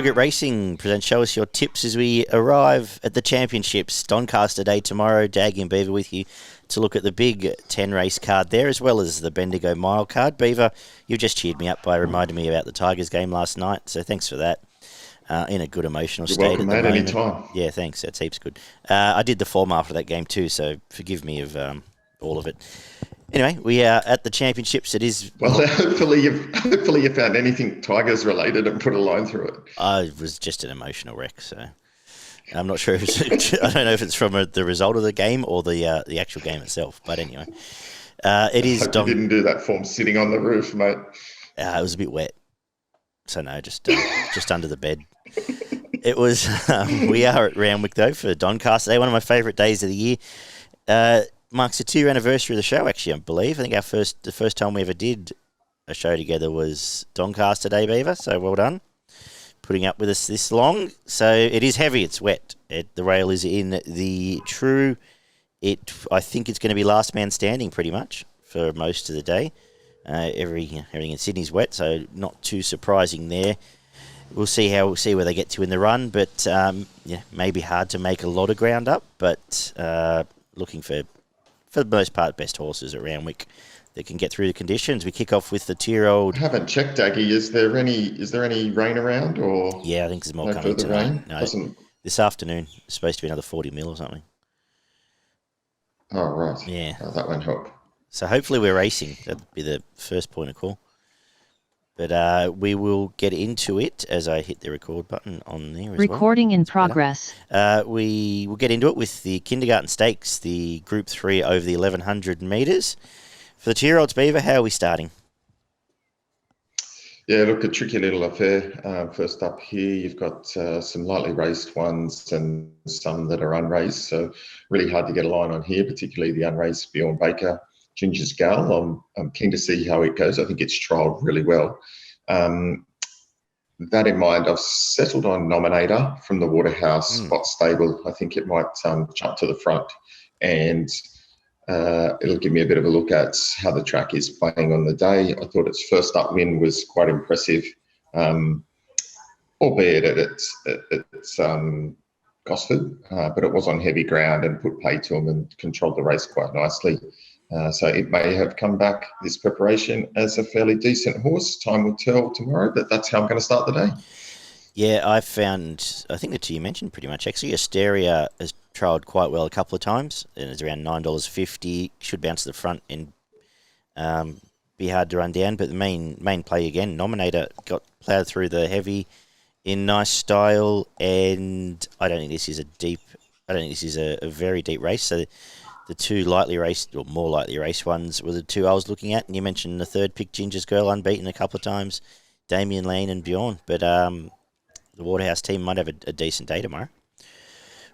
Group Racing presents Show Us Your Tips as we arrive at the championships. Doncaster Day tomorrow. Daggy and Beaver with you to look at the big 10 race card there, as well as the Bendigo Mile card. Beaver, you've just cheered me up by reminding me about the Tigers game last night, so thanks for that. In a good emotional You're state welcome, at the mate, moment. anytime. Yeah, thanks. That's heaps good. I did the form after that game too, so forgive me of all of it. Anyway, we are at the championships. It is. Well, hopefully you found anything Tigers related and put a line through it. I was just an emotional wreck, so I'm not sure if it's, I don't know if it's from the result of the game or the actual game itself. But anyway, it is. Hope you didn't do that form sitting on the roof, mate. It was a bit wet, so no, just under the bed. It was. We are at Randwick though for Doncaster Day, one of my favourite days of the year. Marks the 2-year anniversary of the show, actually, I believe. I think the first time we ever did a show together was Doncaster Day, Beaver, so well done. Putting up with us this long. So it is heavy, it's wet. The rail is in the true. I think it's going to be last man standing pretty much for most of the day. Everything in Sydney's wet, so not too surprising there. We'll see where they get to in the run, but maybe hard to make a lot of ground up, but looking for the most part, best horses at Randwick that can get through the conditions. We kick off with the 2-year-old. I haven't checked, Daggy. Is there any rain around, or yeah, I think there's more coming tonight. Rain? No, this afternoon it's supposed to be another 40 mil or something. Oh right, yeah, that won't help. So hopefully we're racing. That'd be the first point of call. But we will get into it as I hit the record button on there as Recording well. in progress. We will get into it with the Kindergarten Stakes, the Group 3 over the 1,100 metres. For the 2-year-olds, Beaver, how are we starting? Yeah, look, a tricky little affair. First up here, you've got some lightly raced ones and some that are unraced. So really hard to get a line on here, particularly the unraced Bjorn Baker. Ginger's Gal. I'm keen to see how it goes. I think it's trialled really well. That in mind, I've settled on Nominator from the Waterhouse Spot Stable. I think it might jump to the front, and it'll give me a bit of a look at how the track is playing on the day. I thought its first up win was quite impressive, albeit at its Gosford, but it was on heavy ground and put pay to him and controlled the race quite nicely. So it may have come back this preparation as a fairly decent horse. Time will tell tomorrow, but that's how I'm going to start the day. Yeah, I think the two you mentioned pretty much. Actually, Asteria has trialled quite well a couple of times, and it's around $9.50. Should bounce to the front and be hard to run down. But the main play again, Nominator, got ploughed through the heavy in nice style, and I don't think this is a very deep race. So the two lightly raced, or more lightly raced ones, were the two I was looking at. And you mentioned the third pick, Ginger's Girl, unbeaten a couple of times, Damien Lane and Bjorn. But the Waterhouse team might have a decent day tomorrow.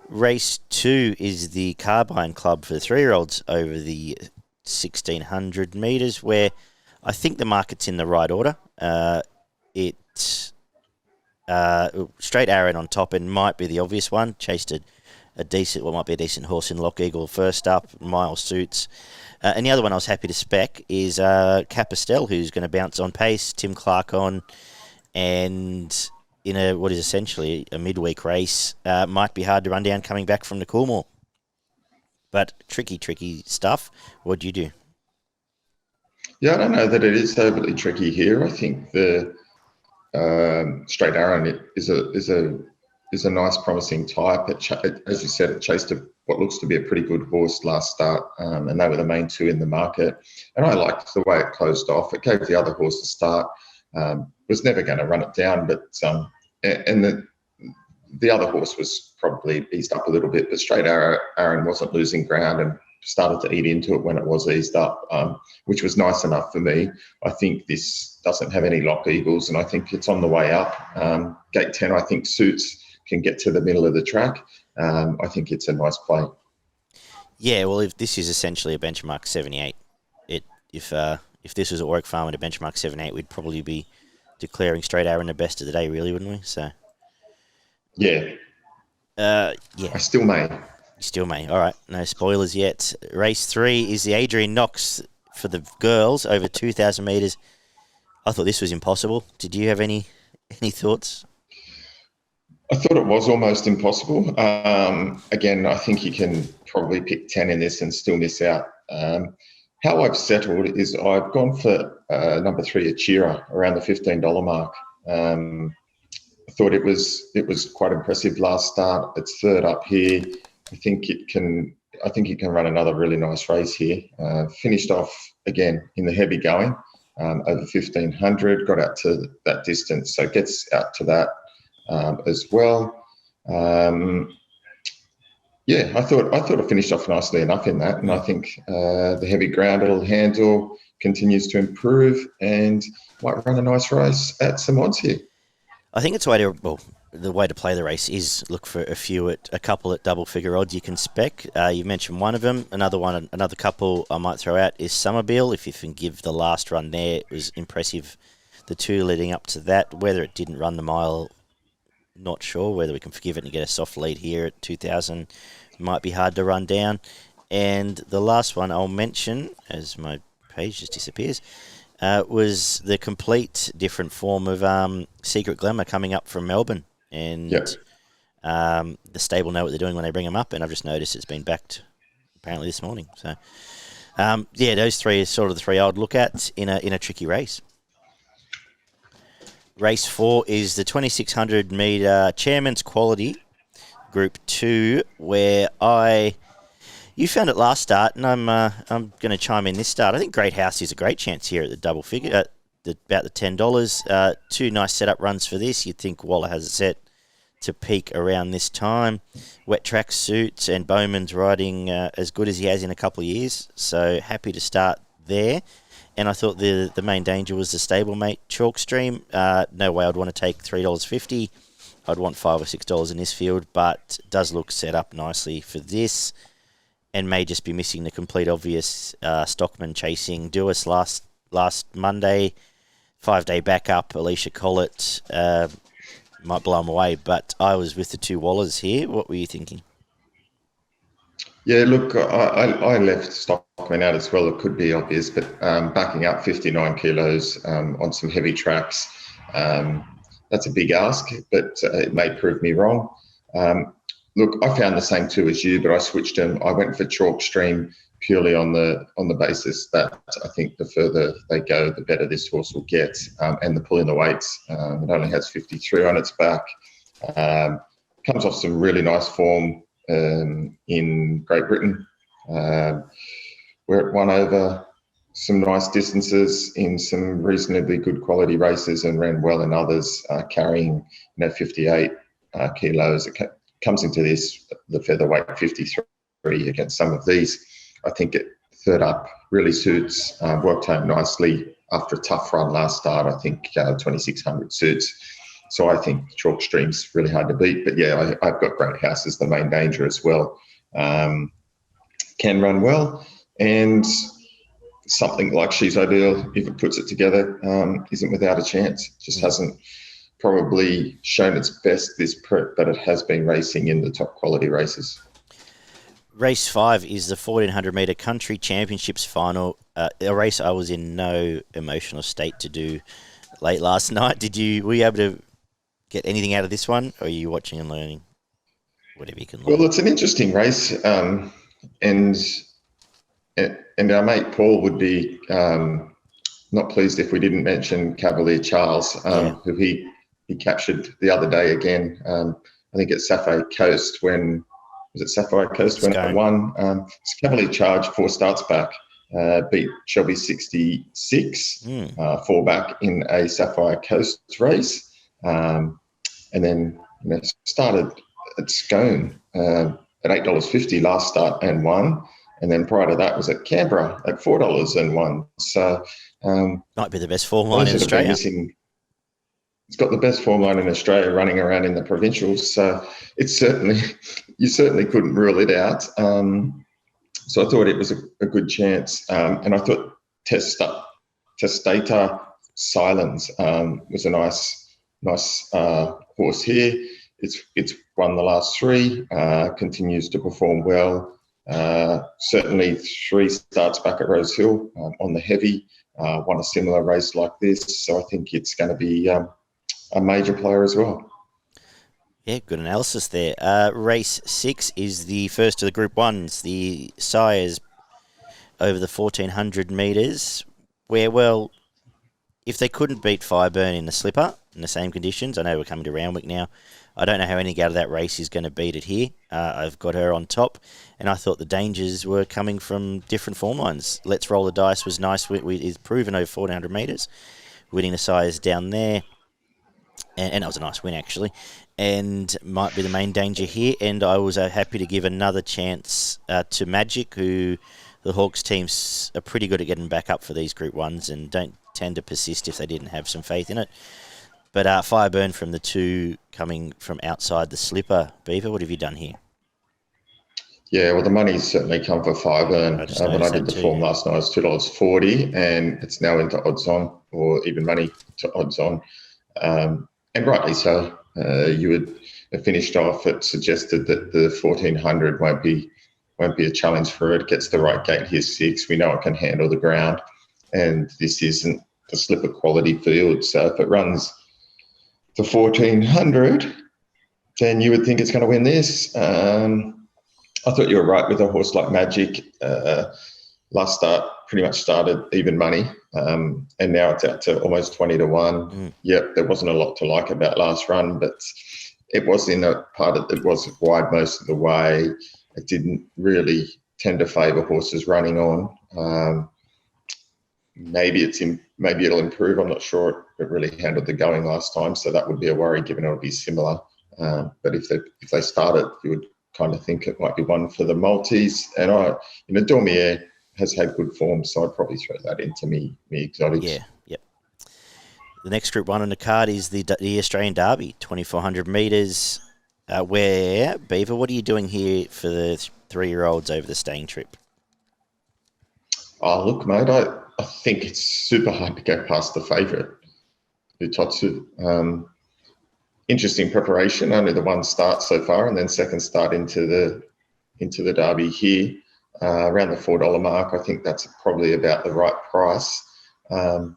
Race 2 is the Carbine Club for the 3-year-olds over the 1,600 metres, where I think the market's in the right order. Straight Arron on top and might be the obvious one. Chased a decent horse in Lock Eagle first up, Mile Suits. And the other one I was happy to spec is Capistel, who's going to bounce on pace, Tim Clark on, and in what is essentially a midweek race, might be hard to run down coming back from the Coolmore. But tricky stuff. What do you do? Yeah, I don't know that it is overly tricky here. I think the Straight Arron is a nice, promising type. As you said, it chased what looks to be a pretty good horse last start, and they were the main two in the market. And I liked the way it closed off. It gave the other horse a start. Was never going to run it down, but the other horse was probably eased up a little bit. But Straight Arron wasn't losing ground and started to eat into it when it was eased up, which was nice enough for me. I think this doesn't have any Lock Eagles, and I think it's on the way up. Gate 10, I think, suits. Can get to the middle of the track. I think it's a nice play. Yeah, well, if this is essentially a benchmark 78, if this was at Warwick Farm and a benchmark 78, we'd probably be declaring Straight Arron the best of the day, really, wouldn't we? So, yeah. Yeah. I still may. You still may. All right, no spoilers yet. Race 3 is the Adrian Knox for the girls over 2,000 metres. I thought this was impossible. Did you have any thoughts? I thought it was almost impossible. Again, I think you can probably pick 10 in this and still miss out. How I've settled is I've gone for number 3, Achira, around the $15 mark. I thought it was quite impressive last start. It's third up here. I think it can run another really nice race here. Finished off again in the heavy going, over 1500. Got out to that distance, so gets out to that as well. Yeah, I thought I finished off nicely enough in that, and I think the heavy ground it'll handle continues to improve and might run a nice race at some odds here. I think it's the way to play the race is look for a couple at double figure odds you can spec. You mentioned one of them. Another couple I might throw out is Summerbill. If you can give the last run there, it was impressive. The two leading up to that, whether it didn't run the mile, not sure. Whether we can forgive it and get a soft lead here at 2,000 might be hard to run down. And the last one I'll mention, as my page just disappears, was the complete different form of Secret Glamour coming up from Melbourne. And the stable know what they're doing when they bring them up, and I've just noticed it's been backed apparently this morning. So, those three are sort of the three I would look at in a tricky race. Race 4 is the 2,600 metre Chairman's Quality, Group 2, where you found it last start, and I'm going to chime in this start. I think Great House is a great chance here at the double figure, at about the $10. Two nice setup runs for this. You'd think Waller has it set to peak around this time. Wet track suits and Bowman's riding as good as he has in a couple of years, so happy to start there. And I thought the main danger was the stablemate Chalk Stream. No way I'd want to take $3.50. I'd want $5 or $6 in this field, but does look set up nicely for this, and may just be missing the complete obvious Stockman chasing Duas last Monday. 5-day backup, Alicia Collett might blow him away, but I was with the two Wallers here. What were you thinking? Yeah, look, I left Stockman out as well. It could be obvious, but backing up 59 kilos on some heavy tracks, that's a big ask, but it may prove me wrong. Look, I found the same two as you, but I switched them. I went for Chalk Stream purely on the basis that I think the further they go, the better this horse will get, and the pull in the weights. It only has 53 on its back. Comes off some really nice form in Great Britain, where it won over some nice distances in some reasonably good quality races and ran well in others, carrying 58 kilos. It comes into this, the featherweight 53 against some of these. I think it third up really suits, worked home nicely after a tough run last start. I think 2,600 suits. So I think Chalk Stream's really hard to beat. But yeah, I've got Great House as the main danger as well. Can run well, and something like She's Ideal, if it puts it together, isn't without a chance. Just hasn't probably shown its best this prep, but it has been racing in the top quality races. Race 5 is the 1,400 metre Country Championships final, a race I was in no emotional state to do late last night. Were you able to get anything out of this one, or are you watching and learning whatever you can learn? Well, it's an interesting race, and our mate Paul would be not pleased if we didn't mention Cavalier Charles, who he captured the other day again. I think at Sapphire Coast when it won. It's Cavalier Charge 4 starts back, beat Shelby 66 4 back in a Sapphire Coast race. And then started at Scone at $8.50 last start and won. And then prior to that was at Canberra at $4 and won. So might be the best form line in Australia. It's got the best form line in Australia running around in the provincials. So you certainly couldn't rule it out. So I thought it was a good chance. And I thought Testator Silence was a nice horse here. It's won the last 3, continues to perform well. Certainly 3 starts back at Rose Hill on the heavy, won a similar race like this. So I think it's going to be a major player as well. Yeah, good analysis there. Race 6 is the first of the Group 1s, the Sires over the 1,400 metres, where, well, if they couldn't beat Fireburn in the slipper in the same conditions, I know we're coming to Randwick now, I don't know how any out of that race is going to beat it here. I've got her on top, and I thought the dangers were coming from different form lines. Let's Roll the Dice was nice. It's proven over 1,400 metres, winning the Sires down there. And that was a nice win, actually, and might be the main danger here. And I was happy to give another chance to Magic, who the Hawks teams are pretty good at getting back up for these Group 1s and don't tend to persist if they didn't have some faith in it. But Fireburn from the 2 coming from outside the slipper. Beaver, what have you done here? Yeah, well, the money's certainly come for Fireburn. When I did the form last night, it was $2.40, and it's now into odds on, or even money to odds on. And rightly so. You would have finished off. It suggested that the 1,400 won't be a challenge for it. It gets the right gate here, 6. We know it can handle the ground, and this isn't the slipper quality field. So if it runs the 1,400, then you would think it's going to win this. I thought you were right with a horse like Magic. Last start pretty much started even money, and now it's out to almost 20 to 1. Yep, there wasn't a lot to like about last run, but it was in a part of it was wide most of the way. It didn't really tend to favour horses running on. Maybe it'll improve. I'm not sure. It really handled the going last time, so that would be a worry, given it'll be similar. But if they start it, you would kind of think it might be one for the multis. And Dormier has had good form, so I'd probably throw that into me exotics. Yeah, yep. The next Group 1 on the card is the Australian Derby, 2,400 metres. Where, Beaver, what are you doing here for the 3-year-olds over the staying trip? Oh, look, mate, I think it's super hard to go past the favourite, Hitotsu. Interesting preparation. Only the 1 start so far, and then second start into the Derby here. Around the $4 mark. I think that's probably about the right price. And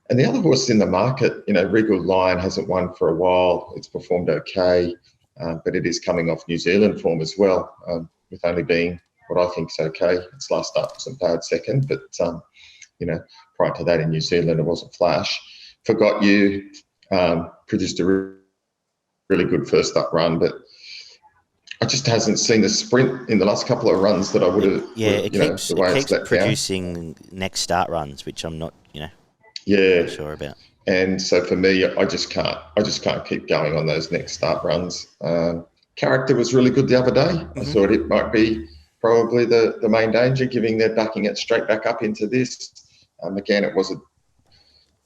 the other horse in the market, Regal Lion hasn't won for a while. It's performed okay, but it is coming off New Zealand form as well, with only being what I think is okay. Its last start wasn't bad second, but, prior to that in New Zealand, it wasn't flash. Forgot You produced a really good first up run, but I just hasn't seen the sprint in the last couple of runs that I would have. Yeah, it keeps producing next start runs, which I'm not, not sure about. And so for me, I just can't keep going on those next start runs. Character was really good the other day. Mm-hmm. I thought it might be probably the main danger, giving their backing it straight back up into this. Again, it wasn't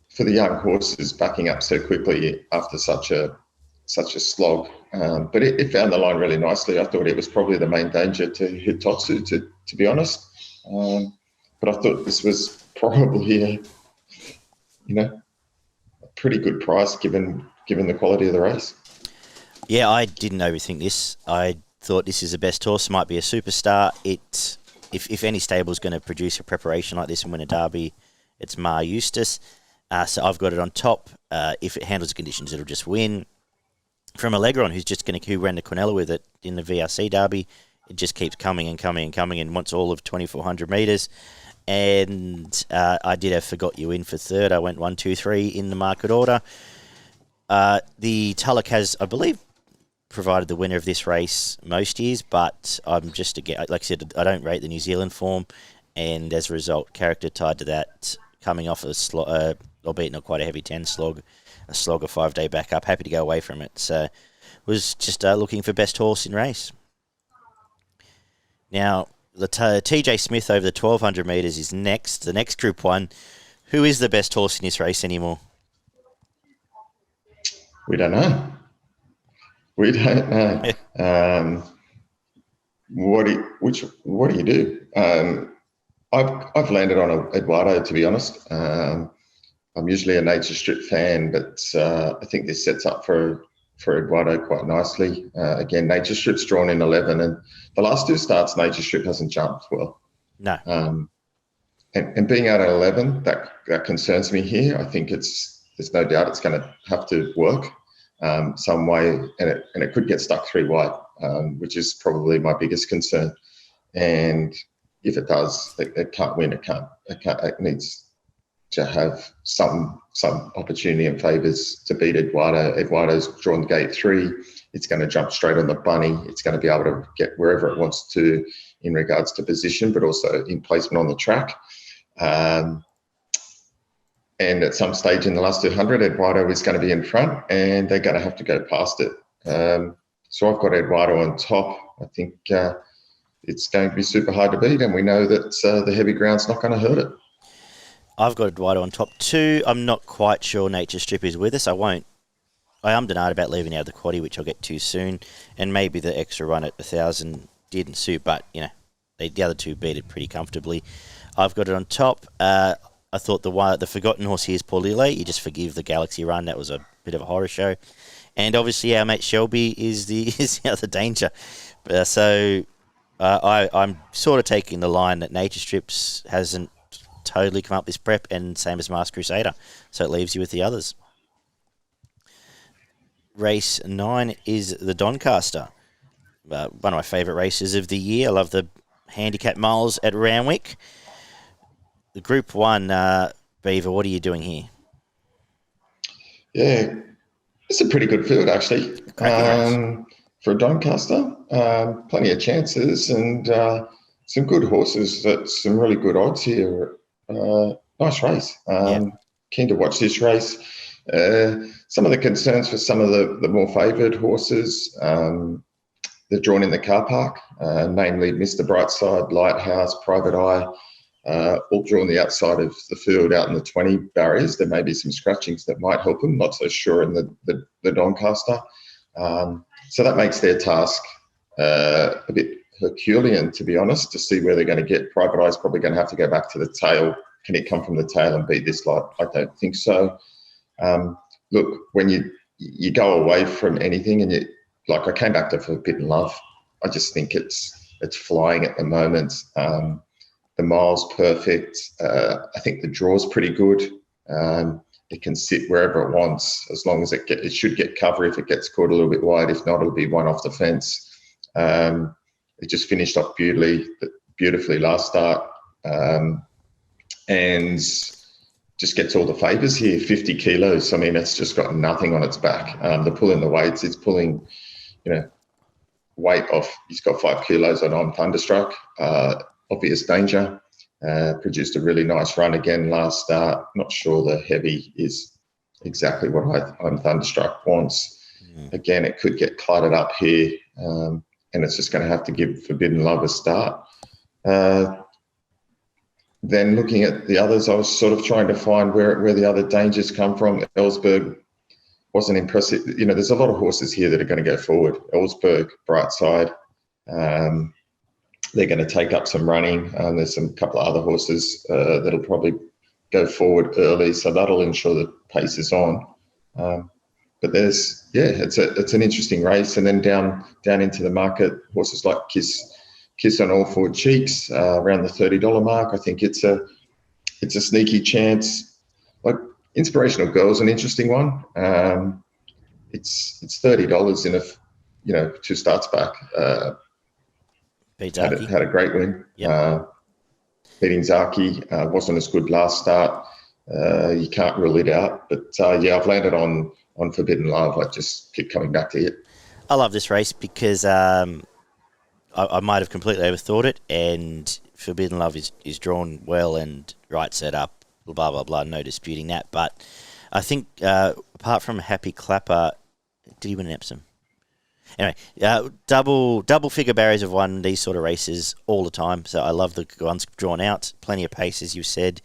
for the young horses backing up so quickly after such a slog. But it found the line really nicely. I thought it was probably the main danger to Hitotsu, to be honest. But I thought this was probably a pretty good price given the quality of the race. Yeah, I didn't overthink this. I thought this is the best horse. Might be a superstar. If any stable's going to produce a preparation like this and win a derby, it's Mar Eustace. So I've got it on top. If it handles the conditions, it'll just win. From Allegron, who ran the Quinella with it in the VRC Derby, it just keeps coming and coming and coming and wants all of 2,400 metres. And I did have Forgot You in for third. I went 1, 2, 3 in the market order. The Tulloch has, I believe, provided the winner of this race most years, but I'm just, again, like I said, I don't rate the New Zealand form, and as a result, character tied to that, coming off a albeit not quite a heavy 10 slog, a slog of 5-day backup. Happy to go away from it. So was just looking for best horse in race. Now, the TJ Smith over the 1,200 metres is next. The next Group 1. Who is the best horse in this race anymore? We don't know. What do you do? I've landed on Eduardo, to be honest. I'm usually a Nature Strip fan, but I think this sets up for Eduardo quite nicely. Again, Nature Strip's drawn in 11, and the last 2 starts, Nature Strip hasn't jumped well. No. And being out at 11, that concerns me here. I think there's no doubt it's going to have to work. some way, and it could get stuck 3 wide, which is probably my biggest concern. And if it does, it can't win. It needs to have some opportunity and favours to beat Eduardo. Eduardo's drawn gate 3. It's going to jump straight on the bunny. It's going to be able to get wherever it wants to in regards to position, but also in placement on the track. And at some stage in the last 200, Eduardo is going to be in front, and they're going to have to go past it. So I've got Eduardo on top. I think it's going to be super hard to beat, and we know that the heavy ground's not going to hurt it. I've got Eduardo on top too. I'm not quite sure Nature Strip is with us. I am denied about leaving out the quaddie, which I'll get to soon, and maybe the extra run at 1,000 didn't suit, but the other two beat it pretty comfortably. I've got it on top. I thought the forgotten horse here is Paulile. You just forgive the Galaxy run. That was a bit of a horror show. And obviously our mate Shelby is the other danger. I'm sort of taking the line that Nature Strips hasn't totally come up this prep, and same as Masked Crusader. So it leaves you with the others. Race 9 is the Doncaster. One of my favourite races of the year. I love the handicap miles at Randwick. The Group 1, Beaver, what are you doing here? Yeah, it's a pretty good field, actually. For Doncaster, plenty of chances and some good horses at some really good odds here. Nice race. Keen to watch this race. Some of the concerns for some of the more favoured horses, they're drawn in the car park, namely Mr. Brightside, Lighthouse, Private Eye, all drawn the outside of the field out in the 20 barriers. There may be some scratchings that might help them, not so sure in the Doncaster. So that makes their task a bit Herculean, to be honest, to see where they're going to get. Private Eye's probably going to have to go back to the tail. Can it come from the tail and beat this lot? I don't think so. Look, when you go away from anything, and I came back to Forbidden Love, I just think it's flying at the moment. The mile's perfect. I think the draw's pretty good. It can sit wherever it wants, as long as it should get cover if it gets caught a little bit wide. If not, it'll be one off the fence. It just finished off beautifully last start, and just gets all the favours here. 50 kilos. I mean, it's just got nothing on its back. They're pulling the weights. It's pulling, weight off. He's got 5 kilos on Thunderstruck. Obvious danger. Produced a really nice run again last start. Not sure the heavy is exactly what I'm Thunderstruck wants. Again, it could get cluttered up here, and it's just going to have to give Forbidden Love a start. Then looking at the others, I was sort of trying to find where the other dangers come from. Ellsberg wasn't impressive. There's a lot of horses here that are going to go forward. Ellsberg, Brightside, they're going to take up some running. There's a couple of other horses that'll probably go forward early, so that'll ensure the pace is on. But it's an interesting race. And then down into the market, horses like Kiss on All Four Cheeks, around the $30 mark. I think it's a sneaky chance. Like Inspirational Girl's an interesting one. It's $30 in 2 starts back. Had a great win. Yep. Beating Zaki wasn't as good last start. You can't rule it out. But I've landed on Forbidden Love. I just keep coming back to it. I love this race because I might have completely overthought it, and Forbidden Love is drawn well and right set up, blah, blah, blah, no disputing that. But I think apart from Happy Clapper, did he win an Epsom? Anyway, double figure barriers have won these sort of races all the time, so I love the ones drawn out. Plenty of pace, as you said.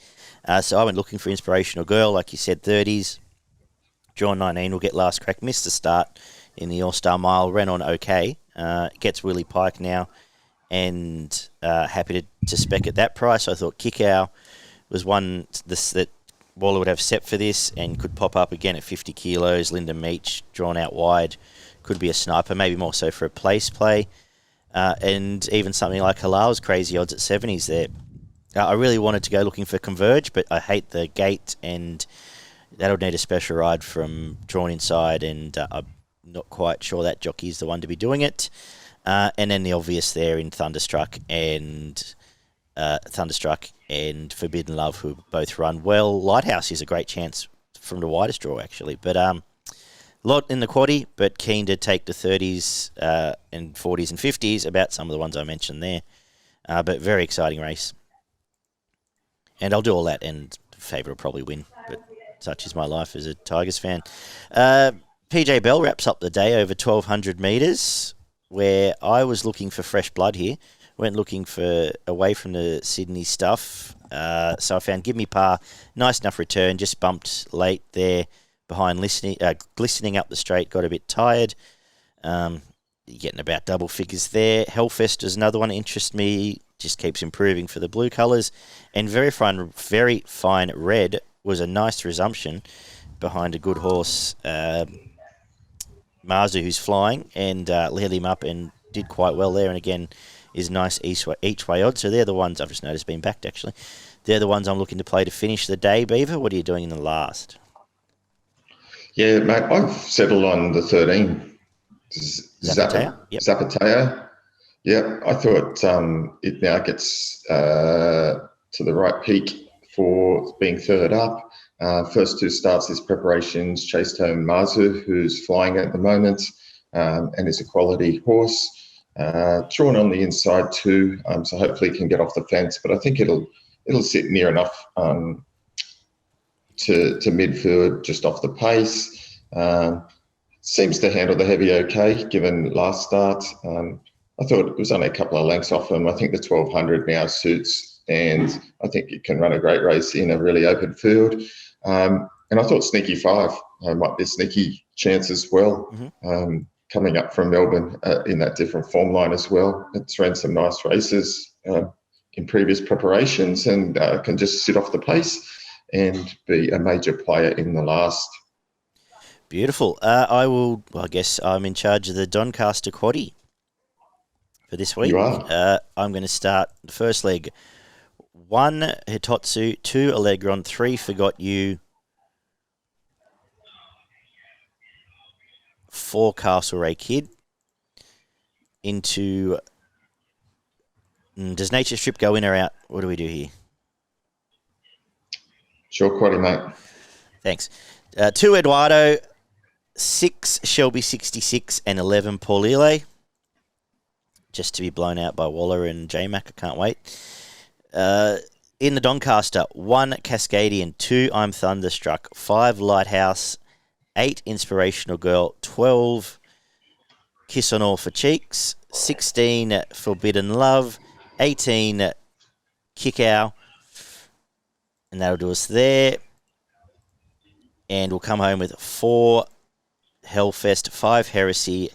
So I went looking for Inspirational Girl, like you said, 30s. Drawn 19 will get last crack. Missed the start in the All-Star Mile. Ran on okay. Gets Willie Pike now, and happy to spec at that price. I thought Kickow was one that Waller would have set for this and could pop up again at 50 kilos. Linda Meach, drawn out wide, could be a sniper, maybe more so for a place play. And even something like Halal's crazy odds at 70s there. I really wanted to go looking for Converge, but I hate the gate, and That'll need a special ride from Drawn Inside, and I'm not quite sure that jockey's the one to be doing it. And then the obvious there in Thunderstruck and Forbidden Love, who both run well. Lighthouse is a great chance from the widest draw, actually. But lot in the quaddie, but keen to take the 30s and 40s and 50s about some of the ones I mentioned there. But very exciting race. And I'll do all that, and favourite will probably win. But such is my life as a Tigers fan. PJ Bell wraps up the day over 1,200 metres, where I was looking for fresh blood here. Went looking for away from the Sydney stuff. So I found Give Me Par, nice enough return, just bumped late there behind glistening up the straight, got a bit tired. Getting about double figures there. Hellfest is another one that interests me, just keeps improving for the blue colours. And Very Fine Red was a nice resumption behind a good horse, Marzu, who's flying, and led him up and did quite well there. And again, is nice each way odds. So they're the ones I've just noticed being backed, actually. They're the ones I'm looking to play to finish the day. Beaver, what are you doing in the last? Yeah, mate, I've settled on the 13. Zapateo? Yep. Zapateo. Yeah, I thought it now gets to the right peak for being third up. First two starts is preparations, chased home Marzu, who's flying at the moment and is a quality horse. Drawn on the inside too, so hopefully it can get off the fence, but I think it'll sit near enough to midfield, just off the pace. Seems to handle the heavy okay, given last start. I thought it was only a couple of lengths off him. I think the 1,200 now suits, and I think it can run a great race in a really open field. And I thought Sneaky 5 might be a sneaky chance as well. Mm-hmm. Coming up from Melbourne in that different form line as well. It's ran some nice races in previous preparations, and can just sit off the pace and be a major player in the last. Beautiful. I guess I'm in charge of the Doncaster quaddie for this week. You are. I'm going to start the first leg. 1, Hitotsu. 2, Allegron. 3, Forgot You. 4, Castlereagh Kid. Into... Does Nature Strip go in or out? What do we do here? Sure, quaddie, mate. Thanks. 2, Eduardo. 6, Shelby 66. And 11, Paulile. Just to be blown out by Waller and J-Mac. I can't wait. In the Doncaster, 1, Cascadian. 2, I'm Thunderstruck. 5, Lighthouse. 8, Inspirational Girl. 12, Kiss on All for Cheeks. 16, Forbidden Love. 18, Kick Ow. And that'll do us there. And we'll come home with 4, Hellfest. 5, Heresy.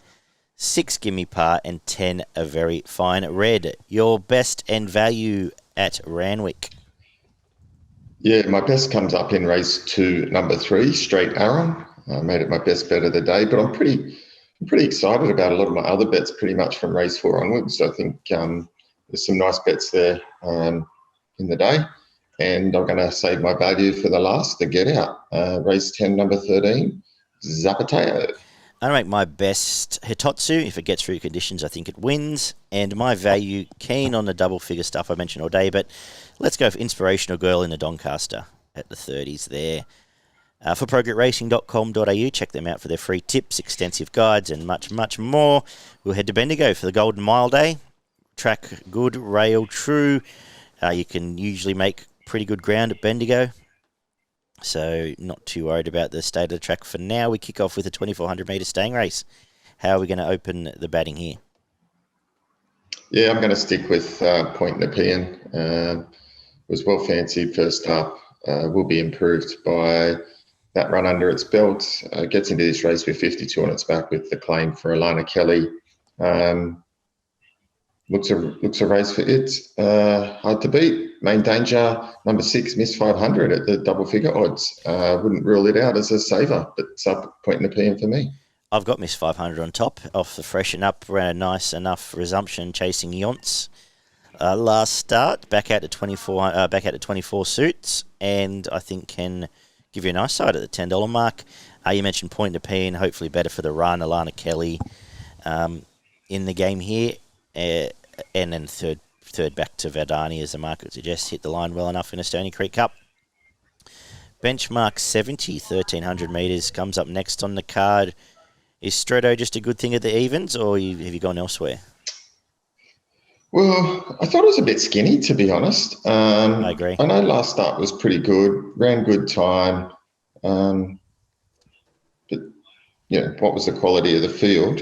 6, Gimme Par. And 10, A Very Fine Red. Your best and value at Randwick. Yeah, my best comes up in race 2, number 3, Straight Arron. I made it my best bet of the day, but I'm pretty excited about a lot of my other bets pretty much from race 4 onwards. I think there's some nice bets there in the day, and I'm going to save my value for the last, the Get Out. Race 10, number 13, Zapateo. I make my best Hitotsu. If it gets through conditions, I think it wins. And my value, keen on the double figure stuff I mentioned all day, but let's go for Inspirational Girl in the Doncaster at the 30s there. For progretracing.com.au, check them out for their free tips, extensive guides, and much, much more. We'll head to Bendigo for the Golden Mile Day. Track good, rail true. You can usually make pretty good ground at Bendigo, so not too worried about the state of the track for now. We kick off with a 2,400 metre staying race. How are we going to open the batting here? Yeah, I'm going to stick with Point Nepean. Was well fancied first up. Will be improved by that run under its belt. Gets into this race with 52 on its back with the claim for Alana Kelly. Looks a race for it. Hard to beat. Main danger, number 6, Miss 500 at the double figure odds. Wouldn't rule it out as a saver, but it's up Point Nepean for me. I've got Miss 500 on top off the freshen up, ran a nice enough resumption chasing Yonts. Last start, back out to 24 suits, and I think can give you a nice side at the $10 mark. You mentioned Point to P, and hopefully better for the run. Alana Kelly in the game here, and then third back to Verdani, as the market suggests, hit the line well enough in a Stony Creek Cup. Benchmark 70, 1,300 metres, comes up next on the card. Is Stretto just a good thing at the evens, or have you gone elsewhere? Well, I thought it was a bit skinny, to be honest. I agree. I know last start was pretty good, ran good time. But, what was the quality of the field?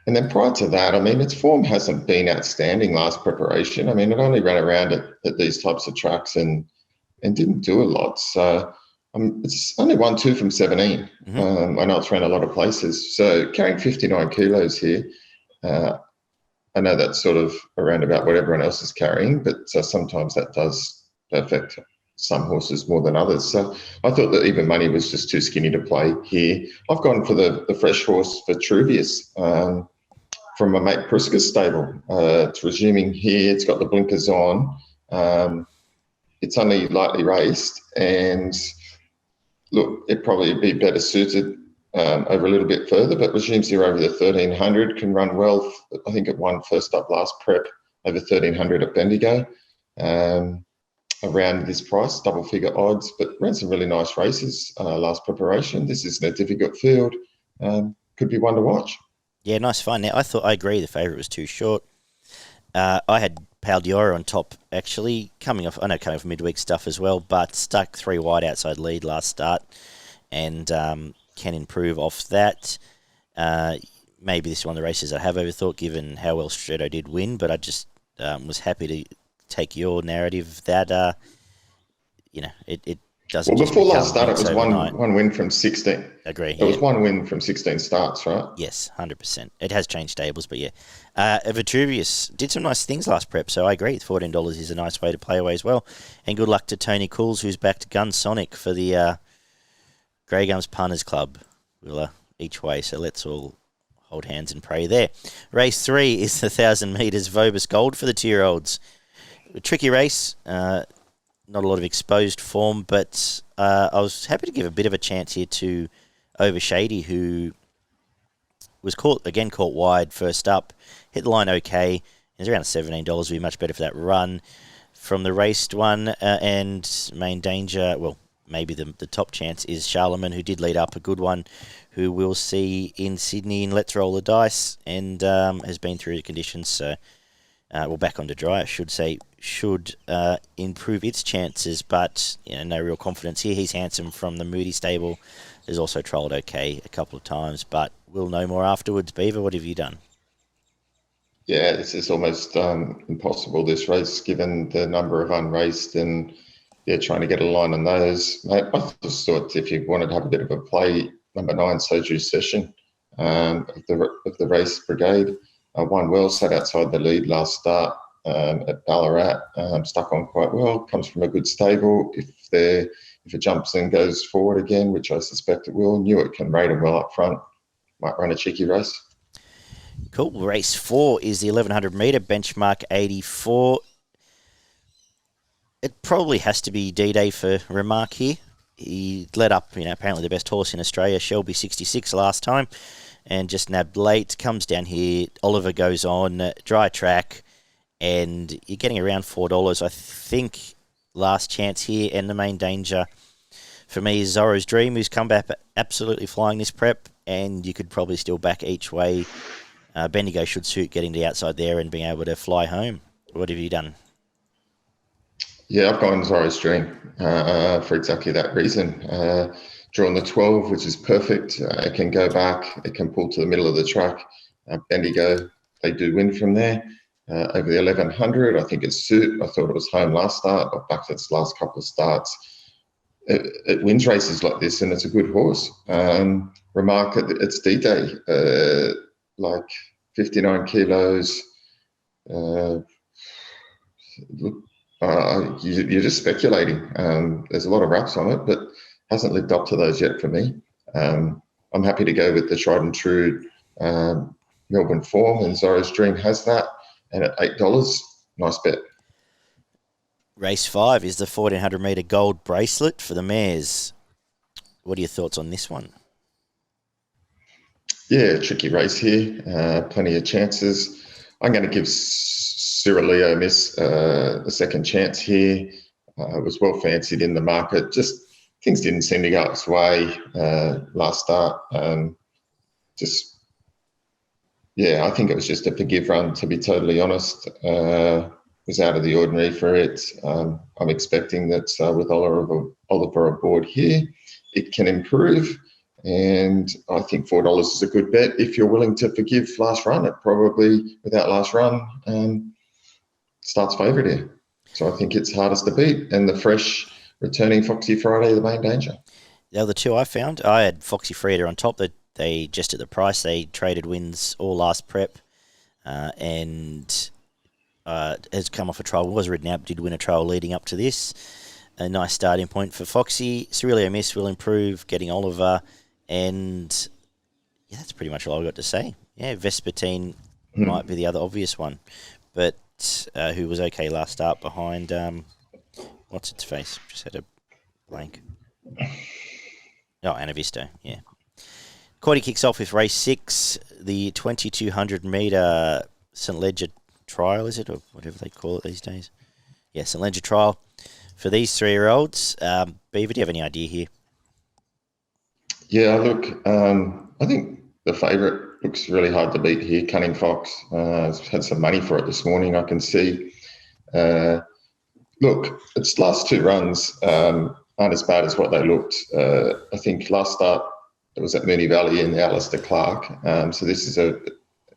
And then prior to that, I mean, its form hasn't been outstanding last preparation. I mean, it only ran around at these types of tracks and didn't do a lot. So it's only 1-2 from 17. I know it's ran a lot of places. So carrying 59 kilos here, I know that's sort of around about what everyone else is carrying, but sometimes that does affect some horses more than others. So I thought that even money was just too skinny to play here. I've gone for the fresh horse for Truvius from my mate Pruska's stable. It's resuming here. It's got the blinkers on. It's only lightly raced, and look, it'd probably be better suited over a little bit further, but resumes here over the 1,300, can run well. I think it won first up last prep over 1,300 at Bendigo. Around this price, double figure odds, but ran some really nice races last preparation. This isn't a difficult field. Could be one to watch. Yeah, nice find. Now, I agree the favourite was too short. I had Pal Diora on top, actually, coming off midweek stuff as well, but stuck 3 wide outside lead last start, and can improve off that. Maybe this is one of the races I have overthought, given how well Stretto did win, but I just was happy to take your narrative that, it doesn't. Well, before last start, it was one win from 16. Agree. It was one win from 16 starts, right? Yes, 100%. It has changed stables, but yeah. Vitruvius did some nice things last prep, so I agree. $14 is a nice way to play away as well. And good luck to Tony Cools, who's backed Gunsonic for the Grey Gums Punters Club. We'll each way, so let's all hold hands and pray there. Race 3 is the 1,000 metres Vobis Gold for the 2-year-olds. A tricky race. Not a lot of exposed form, but I was happy to give a bit of a chance here to Overshady, who was caught wide first up, hit the line okay. It's around $17, would be much better for that run from the raced one. And main danger, well, maybe the top chance is Charlemagne, who did lead up a good one, who we'll see in Sydney in Let's Roll the Dice, and has been through the conditions, so back onto dry, I should say, should improve its chances, but no real confidence here. He's handsome from the Moody stable. Has also trolled okay a couple of times, but we'll know more afterwards. Beaver, what have you done? Yeah, this is almost impossible, this race, given the number of unraced and trying to get a line on those. Mate, I just thought if you wanted to have a bit of a play, number 9, Soju Session of the race brigade. Won well, sat outside the lead last start at Ballarat, stuck on quite well, comes from a good stable. If it jumps and goes forward again, which I suspect it will, knew it can rate him well up front, might run a cheeky race. Cool. Race 4 is the 1,100 metre, benchmark 84. It probably has to be D-Day for Remark here. He led up, apparently the best horse in Australia, Shelby 66 last time, and just nabbed late. Comes down here, Oliver goes on, dry track, and you're getting around $4. I think last chance here, and the main danger for me is Zorro's Dream, who's come back absolutely flying this prep, and you could probably still back each way. Bendigo should suit getting to the outside there and being able to fly home. What have you done? Yeah, I've gone Zorro's Dream for exactly that reason. Drawn the 12, which is perfect. It can go back. It can pull to the middle of the track. Bendigo, they do win from there. Over the 1,100, I think it's suit. I thought it was home last start, but back to its last couple of starts. It wins races like this, and it's a good horse. Remark, it's D-Day, like 59 kilos. You're just speculating. There's a lot of wraps on it, but hasn't lived up to those yet for me. I'm happy to go with the tried and true Melbourne form, and Zorro's Dream has that. And at $8, nice bet. Race 5 is the 1400 metre gold bracelet for the mares. What are your thoughts on this one? Yeah, tricky race here. Plenty of chances. I'm going to give Sirileo miss a second chance here. It was well fancied in the market. Just things didn't seem to go its way last start. I think it was just a forgive run, to be totally honest. Was out of the ordinary for it. I'm expecting that with Oliver aboard here, it can improve. And I think $4 is a good bet if you're willing to forgive last run. It probably, without last run, starts favourite here. So I think it's hardest to beat. And the fresh returning Foxy Friday, the main danger. The other two I found, I had Foxy Friday on top. They just at the price. They traded wins all last prep and has come off a trial. Was ridden out, did win a trial leading up to this. A nice starting point for Foxy. Sirileo miss will improve, getting Oliver. And yeah, that's pretty much all I've got to say. Yeah, Vespertine might be the other obvious one. But who was okay last start behind, what's its face? Just had a blank. Oh, Anavisto, yeah. Quaddy kicks off with race 6, the 2200 metre St. Ledger trial, is it? Or whatever they call it these days. Yeah, St. Ledger trial for these 3-year-olds. Beaver, do you have any idea here? Yeah, look, I think the favourite looks really hard to beat here. Cunning Fox has had some money for it this morning, I can see. Look, its last 2 runs aren't as bad as what they looked. I think last start it was at Moonee Valley in Alistair Clark. So this is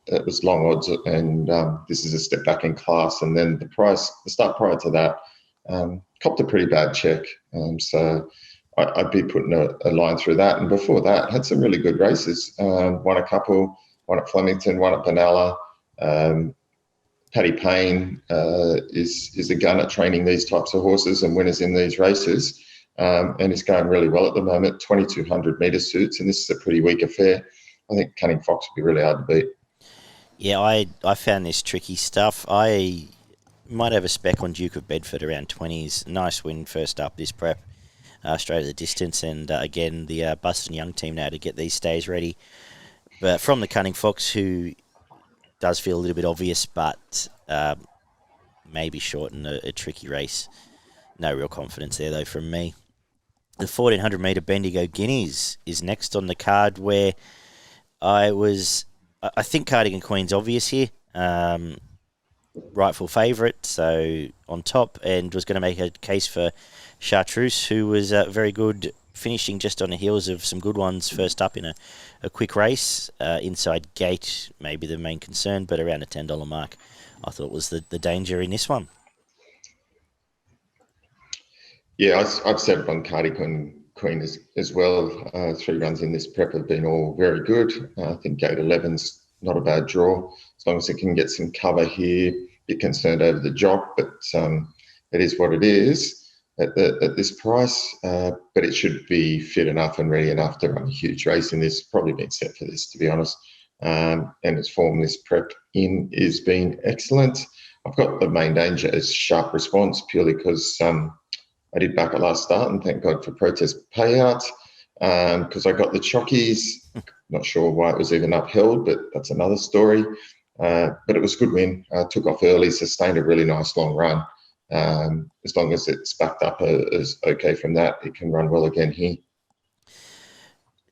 it was long odds, and this is a step back in class. And then the start prior to that, copped a pretty bad check. So I'd be putting a line through that. And before that, had some really good races. Won a couple, one at Flemington, one at Benalla. Paddy Payne is a gun at training these types of horses and winners in these races. And he's going really well at the moment, 2200 metre suits, and this is a pretty weak affair. I think Cunning Fox would be really hard to beat. Yeah, I found this tricky stuff. I might have a spec on Duke of Bedford around 20s. Nice win first up this prep. Straight at the distance, and again, the Buston Young team now to get these stays ready. But from the Cunning Fox, who does feel a little bit obvious, but maybe short in a tricky race. No real confidence there, though, from me. The 1400 metre Bendigo Guineas is next on the card, where I think Cardigan Queen's obvious here. Rightful favourite, so on top, and was going to make a case for Chartreuse, who was very good, finishing just on the heels of some good ones first up in a quick race. Inside gate, maybe the main concern, but around the $10 mark, I thought was the danger in this one. Yeah, I've said it on Cardigan Queen as well. 3 runs in this prep have been all very good. I think gate 11's not a bad draw. As long as it can get some cover here, be concerned over the jock, but it is what it is at this price. But it should be fit enough and ready enough to run a huge race in this. Probably been set for this, to be honest. And its form this prep in is been excellent. I've got the main danger as Sharp Response purely because I did back it last start, and thank God for protest payout because I got the chockies. Not sure why it was even upheld, but that's another story. But it was a good win. Took off early, sustained a really nice long run. As long as it's backed up as okay from that, it can run well again here.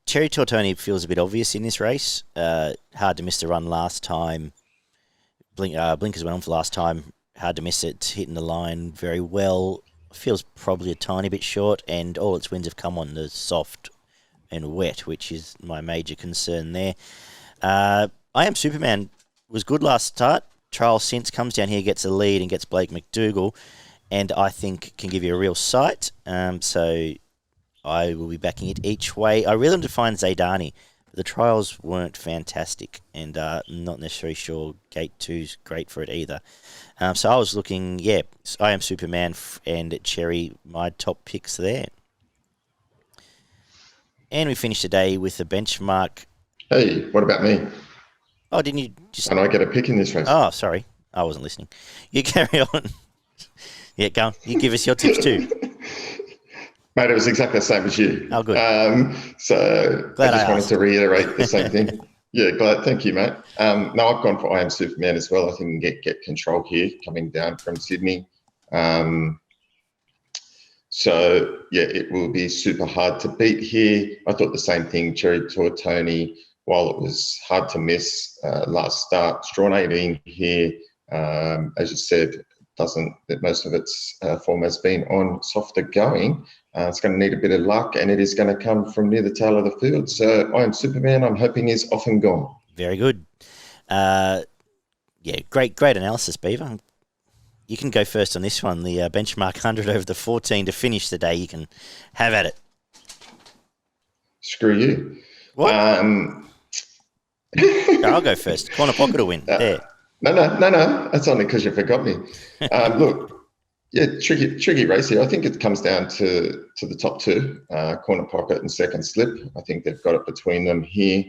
Cherry Tortoni feels a bit obvious in this race. Hard to miss the run last time. Blinkers went on for last time. Hard to miss it. Hitting the line very well. Feels probably a tiny bit short, and all its wins have come on the soft and wet, which is my major concern there. I Am Superman was good last start. Trial since comes down here, gets a lead and gets Blake McDougall, and I think can give you a real sight. So I will be backing it each way. I really want to find Zaydani. The trials weren't fantastic, and not necessarily sure Gate 2's great for it either. So I was looking, I Am Superman and Cherry, my top picks there. And we finished the day with a benchmark. Hey, what about me? Oh, didn't you just... And I get a pick in this race. Oh, sorry. I wasn't listening. You carry on. Yeah, go on. You give us your tips too. Mate, it was exactly the same as you. Oh, good. So Glad I just I wanted asked. to reiterate the same thing. Yeah, glad. Thank you, mate. No, I've gone for I Am Superman as well. I think get control here coming down from Sydney. So, yeah, it will be super hard to beat here. I thought the same thing, Cherry Tortoni, while it was hard to miss last start, drawn 18 here. As you said, that most of its form has been on softer going. It's going to need a bit of luck, and it is going to come from near the tail of the field. So I Am Superman, I'm hoping, is off and gone. Very good. Yeah, great analysis, Beaver. You can go first on this one. The benchmark 100 over the 14 to finish the day. You can have at it. Screw you. What? I'll go first. Corner pocket will win. There. No. That's only because you forgot me. Look, yeah, tricky race here. I think it comes down to the top two, corner pocket and second slip. I think they've got it between them here.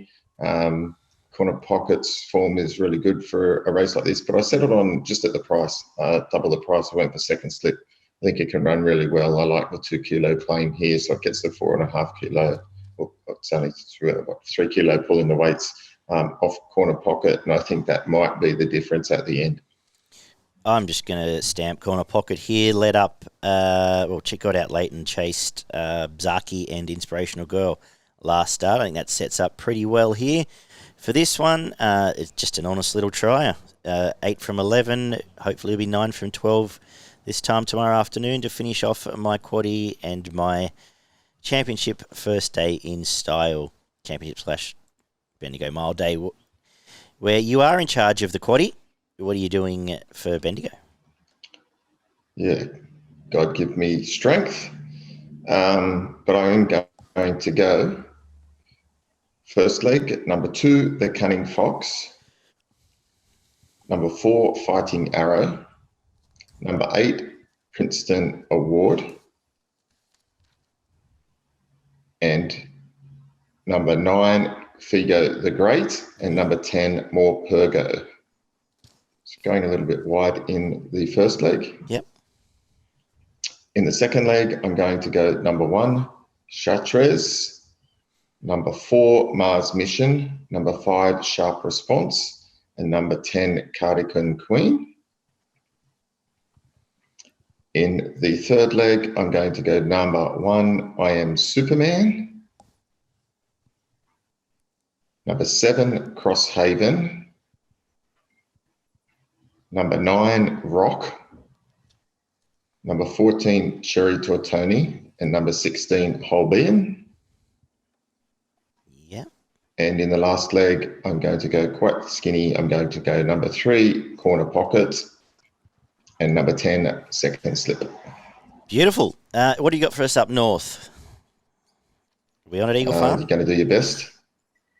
Corner pocket's form is really good for a race like this, but I settled on just at the price, double the price. I went for second slip. I think it can run really well. I like the 2 kilo claim here, so it gets the 4.5 kilo. Well, it's only 3 kilo pulling the weights off corner pocket, and I think that might be the difference at the end. I'm just going to stamp corner pocket here. Led up, Chick got out late and chased Zaki and Inspirational Girl last start. I think that sets up pretty well here. For this one, it's just an honest little try. 8 from 11. Hopefully it'll be 9 from 12 this time tomorrow afternoon to finish off my quaddie and my championship first day in style. Championship / Bendigo Mile Day, where you are in charge of the quaddie. What are you doing for Bendigo? Yeah, God give me strength. But I am going to go first leg, number 2, The Cunning Fox. Number 4, Fighting Arrow. Number 8, Princeton Award. And number 9, Figo the Great. And number 10, More Pergo. It's going a little bit wide in the first leg. Yep. In the second leg, I'm going to go number 1, Chartres. Number 4, Mars Mission. Number 5, Sharp Response. And number 10, Cardigan Queen. In the third leg, I'm going to go number 1, I Am Superman. Number 7, Crosshaven. Number 9, Rock. Number 14, Cherry Tortoni. And number 16, Holbein. And in the last leg, I'm going to go quite skinny. I'm going to go number 3, Corner Pocket, and number 10, Second Slip. Beautiful. What do you got for us up north? Are we on at Eagle Farm? You're going to do your best.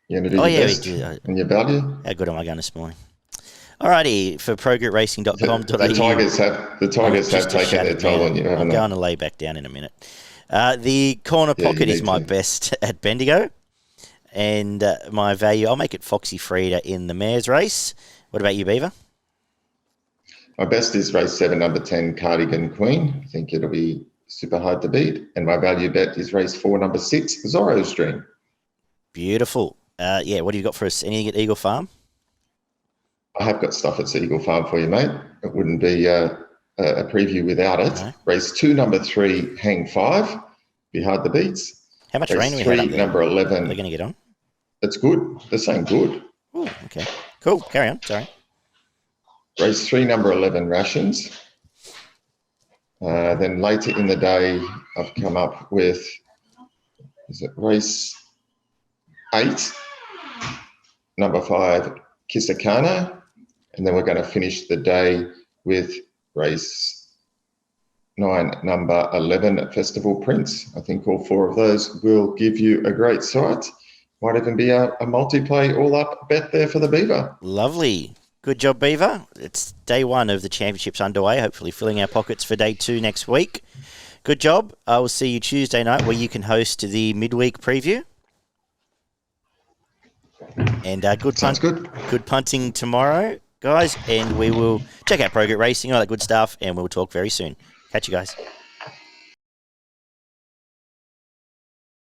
You're going to do your best. We do. And your value. How good am I going this morning? Alrighty, for progroutracing.com.au. The Tigers have taken their toll on you, haven't they? I'm going to lay back down in a minute. The Corner Pocket is my best at Bendigo. And my value, I'll make it Foxy Frida in the mare's race. What about you, Beaver? My best is race 7, number 10, Cardigan Queen. I think it'll be super hard to beat. And my value bet is race 4, number 6, Zorro's Dream. Beautiful. What do you got for us? Anything at Eagle Farm? I have got stuff at Eagle Farm for you, mate. It wouldn't be a preview without it. No. Race 2, number 3, Hang 5. Be hard to beat. How much race rain we 3, had up there? Number 11. Are they going to get on? It's good. They're saying good. Oh, okay. Cool. Carry on. Sorry. Race 3, number 11, Rations. Then later in the day, I've come up with, race 8, number 5, Kisakana. And then we're going to finish the day with race 9, number 11, Festival Prince. I think all 4 of those will give you a great sight. Might even be a multi-play all-up bet there for the Beaver. Lovely. Good job, Beaver. It's day 1 of the championships underway, hopefully filling our pockets for day 2 next week. Good job. I will see you Tuesday night where you can host the midweek preview. And good punting tomorrow, guys. And we will check out Progress Racing, all that good stuff, and we'll talk very soon. Catch you guys.